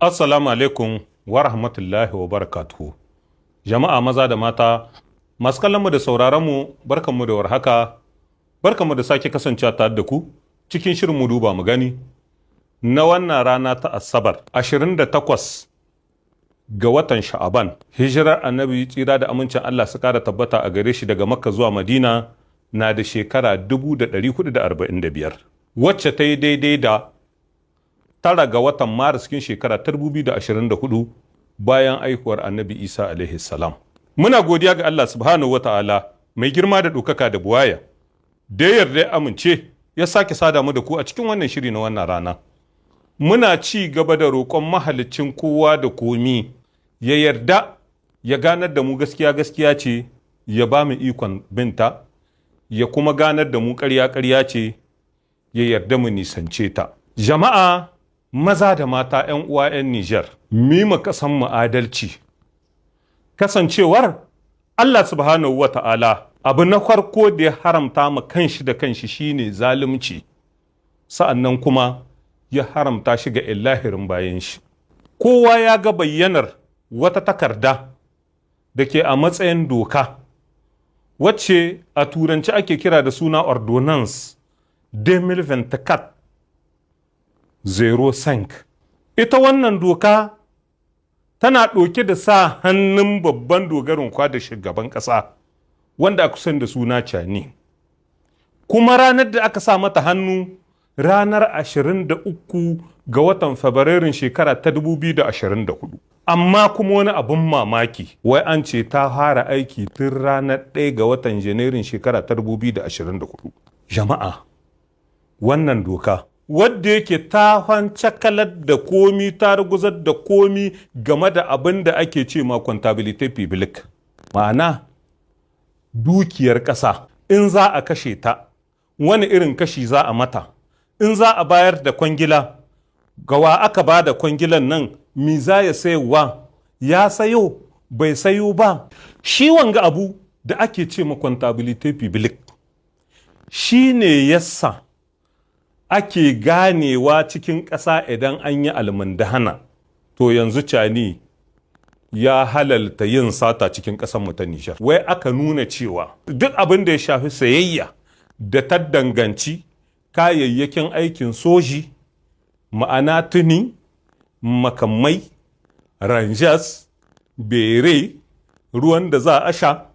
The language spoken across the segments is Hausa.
Assalamu alaikum wa rahmatullahi wa barakatuhu. Jama'a maza da mata, masu kallonmu da sauraronmu, barkanmu da warhaka, barkanmu da sake kasancewa tare da ku cikin shirin mu duba mu gani na wannan rana ta Assabar 28 ga watan Sha'aban. Hijirar Annabi tsira da amincin Allah su kara tabbata a gare shi daga Makka zuwa Madina na da shekara 1445, wacce ta yi daidai da 9 ga watan Maris cikin shekara 2024 bayan aihuwar Annabi Isa alaihi salam. Muna godiya ga Allah subhanahu wata'ala mai girma da ɗaukaka da buwaya da ya yarda ya amince ya sake sada mu da ku a cikin wannan shiri na wannan rana. Muna ci gaba da roƙon mahalicin kowa da komi ya yarda ya ganar da mu gaskiya gaskiya ce, ya ba mu ikon binta, ya kuma ganar da mu ƙarya ƙarya ce, ya yarda mu nisance ta. Jama'a maza da mata 'yan uwa 'yan Nijar, mima kasan mu adalci. Kasancewar Allah subhanahu wa ta'ala abu na farko da ya haramta ma kanshi da kanshi shine zalunci, sa'annan kuma ya haramta shi ga illahirin bayan shi. Kowa ya ga bayyanar wata takarda da ke a matsayin doka, wacce a turanci ake kira da suna Ordonance 2024-05. Ita wannan doka tana ɗauke da sa hannun babban dogarin kwa da shugaban ƙasa wanda aka san da suna Cani. Kuma ranar da aka sa mata hannu ranar 23 ga watan Fabrairun shekara ta 2024. Amma kuma wani abin mamaki, wai an ce ta fara aiki tun ranar 1 ga watan Janairun shekara ta 2024. Jama'a, wannan doka wadda yake ta cakalar da komi, ta ruguzar da komi game da abin da ake ce ma contabilité publique, ma'ana dukiyar ƙasa in za a kashe ta wani irin kashi za a mata, in za a bayar da kwangila gawa aka ba da kwangilan nan, mi za ya sayarwa, ya sayo bai sayo ba. Shi wanga abu da ake ce ma contabilité publique shi ne yasa ake ganewa cikin ƙasa idan an yi almundahana. To yanzu Cani ya halalta yin sata cikin ƙasar ta Nijar. Wai aka nuna cewa duk abin da ya shafi sayayya da ta danganci kayayyakin aikin soji, ma'ana tuni, makamai, ranjas, bere, ruwan da za a sha,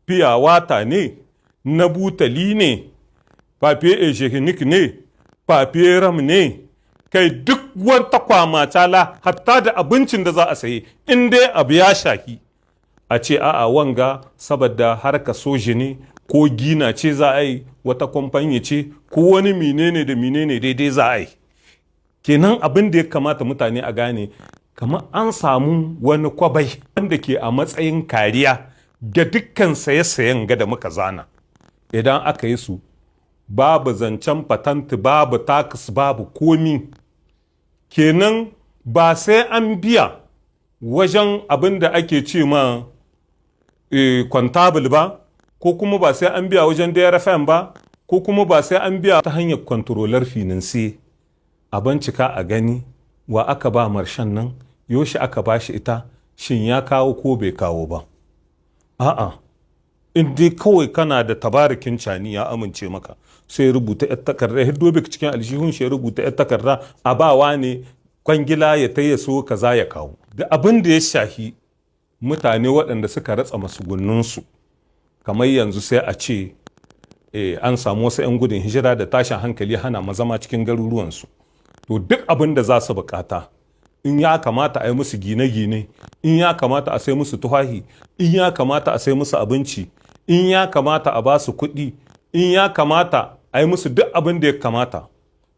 fiya wata ne, na butali ne, papier hygienique ne, ram ne, kai duk wata kwamacala hatta da abincin da za a saye, in dai abu ya shahi a ce a'a wanga saboda harka soji ne, ko gina ce za a yi, wata kwamfani ce, ko wani menene da menene daidai za a yi. Kenan abin da ya kamata mutane a gane, kamar an samu wani kwabai wanda ke a matsayin kariya ga dukkan saye-sayen ga da muka zana. Idan aka yi su babu zancen patanti, babu takas, babu komi. Kenan ba sai an biya wajen abin da ake ce ma kwantabil ba, ko kuma ba sai an biya wajen DRFM ba, ko kuma ba sai an biya ta hanyar kwantarolar finansi. A bincika a gani wa aka ba marshen nan, yoshi aka ba shi ita, shin ya kawo ko bai kawo ba. A'a, in dai kawai kana da tabarikin Cani ya amince maka, sai rubuta 'yar takarda, hiddobik cikin aljihun shi ya rubuta 'yar takarda, a bawa ne kwangila ya taya so kaza ya kawo. Da abin da ya shahi mutane waɗanda suka ratsa masugunninsu, kamar yanzu sai a ce an samu wasu 'yan gudun hijira da tashin hankali hana mazama cikin garuruwansu. To duk abin da za su bukata, in ya kamata a yi musu gine-gine, in ya kamata a sai musu tuhahi, in ya kamata a sai musu abinci, in ya kamata a ba su kuɗi, in ya kamata a yi musu duk abin da ya kamata.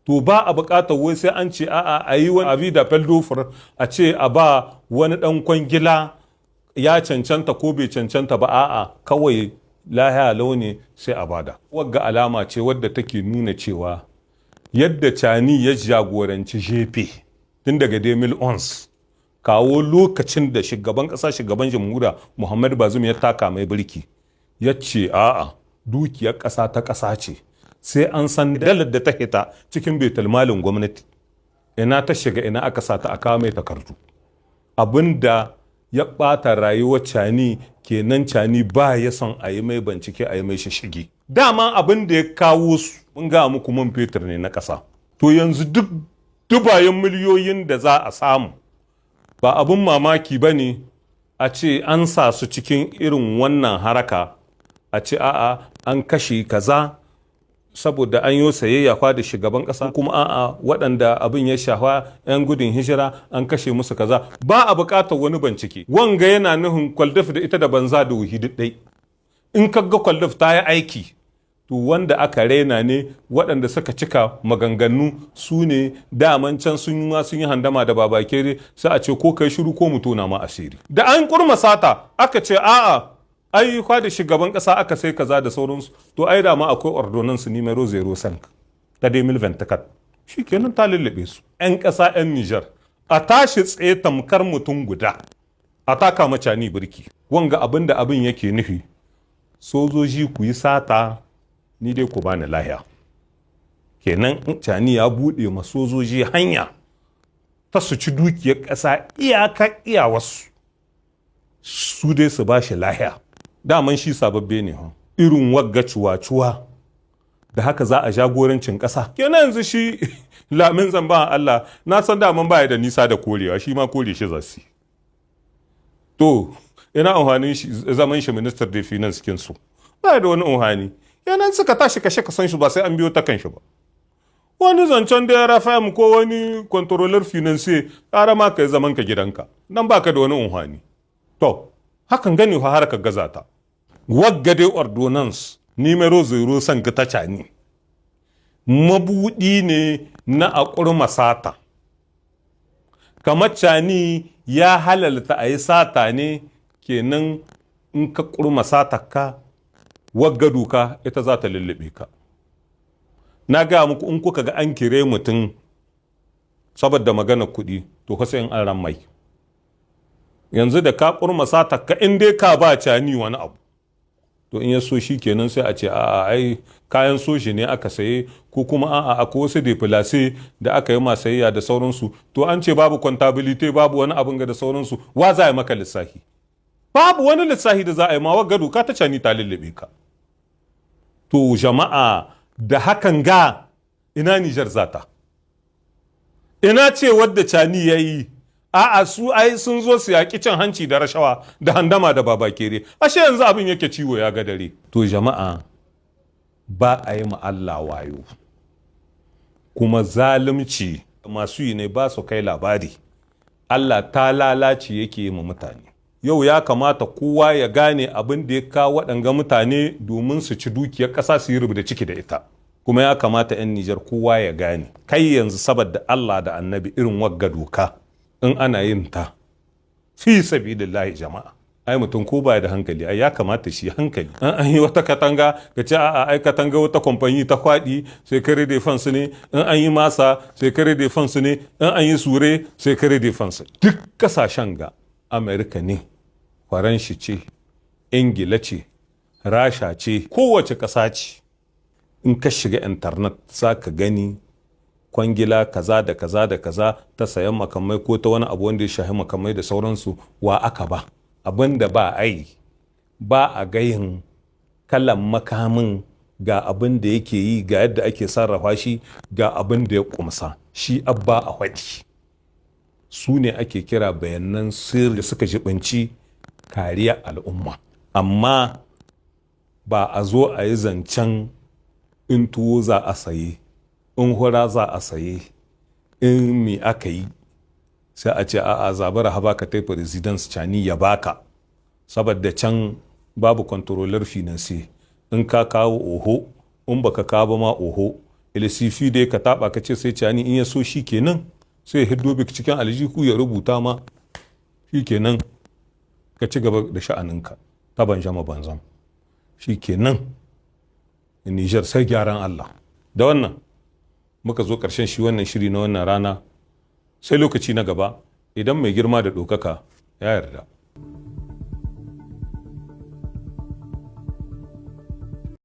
To ba a bukatar wai sai an ce a'a a yi wani abi da feldofar, a ce a ba wani ɗan kwangila ya cancanta ko bai cancanta ba, a'a kawai lahiya launi sai a bada. Wagga alama ce wadda take nuna cewa yadda Cani ya jagoranci jefe tun daga 2011 kawo lokacin da shugaban ƙasa, shugaban jamhuriya Muhammadu Bazoum ya taka mai birki, ya ce a'a dukiyar ƙasa ta ƙasa ce, sai an san dalar da ta hita cikin baitulmalin gwamnati. ina ta shiga ina aka sata a kawo mai takardu. Abin da ya ɓata rayuwar cani kenan, cani ba ya son a yi mai bincike, a yi mai shishigi. Dama abin da ya kawo su mun ga muku man fetur ne na ƙasa. To yanzu duk dubayen miliyoyin da za a samu ba abin mamaki ba ne a ce an sa su cikin irin wannan haraka, a ce a'a an kashe kaza saboda an yi sayayya da shugaban ƙasa, kuma a'a waɗanda abin ya shafa 'yan gudun hijira an kashe musu kaza. Ba a buƙatar wani bincike. Wanga yana nufin kwaldaf da ita da banza da wuhi ɗai. In ka ga kwaldaf ta yi aiki, to wanda aka raina ne, waɗanda suka cika maganganu su ne daman can sun yi handama da babakere, sai a ce ko kai shiru ko mu tona ma asiri. Da an kurma sata aka ce a'a ai da shugaban ƙasa aka sai kaza da sauransu, to ai da ma akwai ordonance numero 05 ta 2024 shikenan ta lullube su. 'Yan ƙasa 'yan Nijar a tashi tsaye tamkar mutum guda a taka macani birki. Wanga abin da abin yake nufi, sojoji ku yi sata, ni dai ku bani lahiya. Kenan cani ya buɗe ma sojoji hanya ta su ci dukiyar ƙasa iyaka iyawarsu, su dai su ba shi lahiya. Daman shi sababbe ne irin wagga cuwa-cuwa da haka za a jagorancin ƙasa. Kenan yanzu shi lamin zamba Allah na san daman baya da nisa da korewa, shi ma kore shi zasu. To ina amfanin shi zaman shi minister da finance kin su baya da wani amfani. Yanan suka tashi kashe kasan shi ba sai an biyo ta kan shi ba. Wani zancen da ya rafa mu ko wani controller finance ƙara ma kai zaman ka gidanka nan baka da wani amfani. To hakan gani fa harkar gaza ta. Wagga dai ordonance numero 05 ta cani mabuɗi ne na aƙurma sata. Kamar cani ya halalta a yi sata ne, kenan in ka ƙurma satakka wagga doka ita za ta lullube ka. Na gaya muku in kuka ga an kire mutum saboda maganar kuɗi, to ka sai in an ran mai. Yanzu da ka ƙurma satakka in dai ka ba cani wani abu, to in ya so shi kenan sai a ce a'a ai kayan soshi ne aka saye, ko kuma a'a akwai wasu defilase da aka yi masayayya da sauransu. To an ce babu contability, babu wani abin ga da sauransu, wa za a yi maka lissafi? Babu wani lissafi da za a yi ma, wagga doka ta cani ta lullube ka. To jama'a da hakan ga ina Nijar zata? Ina ce wadda cani ya yi a'a su ai sun zo su yaƙi cin hanci da rashawa da handama da babakere, ashe yanzu abin yake ciwo ya ga dare. To jama'a ba a yi ma Allah wayo, kuma zalunci masu yi ne ba su kai labari. Allah ta lalace yake yi ma mutane. Yau ya kamata kowa ya gane abin da ya kawo waɗanga mutane domin su ci dukiyar ƙasa su yi rubuta ciki da ita. Kuma ya kamata 'yan Nijar kowa ya gane, kai yanzu saboda Allah da Annabi irin wagga doka in ana yin ta fi sabilillahi jama'a, ai mutum ko baya da hankali ai ya kamata shi hankali. An yi wata katanga ka ce a'a ai katanga wata kamfani ta kwaɗi sai kare da fansu ne, in an yi masa sai kare da fansu ne, in an yi sure sai kare da fansu. Duk kasashen ga Amerika ne, Faranshi ce, Ingila ce, Rasha ce, kowace ƙasa ce, in ka shiga intanet za ka gani kwangila kaza da kaza da kaza ta sayan makamai ko ta wani abu wanda ya shahi makamai da sauransu, wa aka ba. Abin da ba a yi, ba a gayin kalan makamin ga abin da yake yi, ga yadda ake sarrafa shi, ga abin da ya kumsa, shi abba a waɗi. Su ne ake kira bayanan sirri da suka jibinci kariya al'umma. Amma ba a zo a yi zancen in tuwo za a saye, in hura za a saye, in me aka yi, sai a ce a'a zabara haba ka tai residence cani ya baka, saboda can babu controller finance, in ka kawo oho, in baka kawo ma oho, ilisifi dai ka taba ka ce sai cani in ya so shi kenan sai ya hiddo bik cikin aljihu ya rubuta ma, shi kenan ka ci gaba da sha'aninka ta banjama banzam, shi kenan. Nijar sai gyaran Allah. Da wannan muka zo ƙarshen shi wannan shiri na wannan rana, sai lokaci na gaba idan mai girma da ɗaukaka ya yarda.